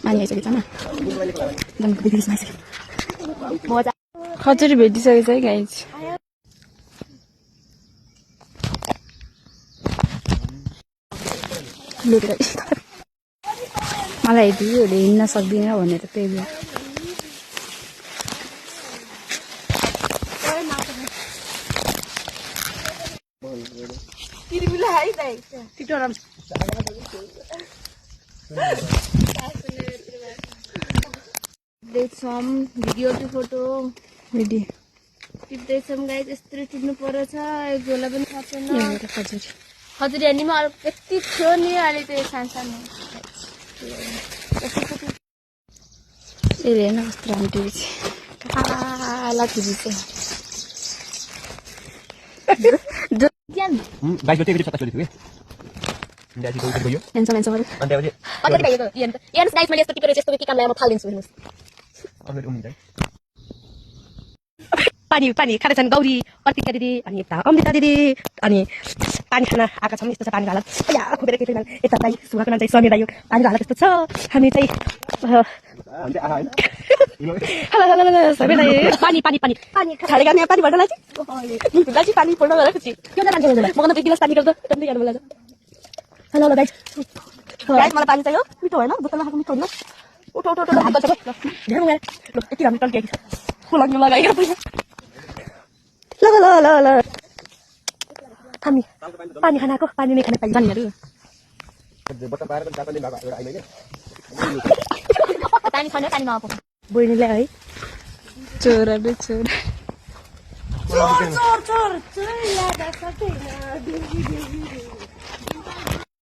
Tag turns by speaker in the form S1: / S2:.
S1: मानी आइसकेछ न खजुरी भेटिसकेछ है गाइज मलाई दिदीहरूले हिँड्न सक्दिनँ भनेर त्यही भएर
S2: टिप्दैछौँ भिडियो कि फोटो
S1: भिडियो
S2: टिप्दैछौँ गाइस यस्तरी टिप्नु पर्यो छ एक झोला पनि थाप्दैन
S1: खजुरी
S2: खजुरी हान्नेमा यति थियो नि अहिले त्यो सानो
S1: हेर्न कस्तो राम्रो टिभी काला टिभी चाहिँ
S3: पानी खाँदैछन् गौरी अर्तिका दिदी अनि यता अमृता दिदी अनि पानी खान आएका छौँ यस्तो छ पानीको हालत खोपेर केही यता चाहिँ सुगाको नाम चाहिँ समीर दाइ पानीको हालत यस्तो छ हामी चाहिँ पानी पानी पानी पानी खाएर यहाँ पानी भर्नलाई चाहिँ पानी फोल्न गरेको छु के मान्छे मगाउन एक गिलास पानी गर्दा टन्दै गर्नु होला हेलो हेलो गाइस मलाई पानी चाहियो मिठो होइन बोतलमा खाएको मिठो हुन्न उठो उठो उठो हात गर्छ धेरै मगाएर ल यति राम्रो टन्किएको छ लगाइयो लगाइएर पैसा ल ल ल ल हामी पानी खानाको पानी नै खान पाइन्छ
S1: जानेहरू
S2: पानी खाने पानी नआएको
S3: बहिनीलाई है
S1: चोर अरे चोर
S3: चोर चोर चोर चोर याद सकेन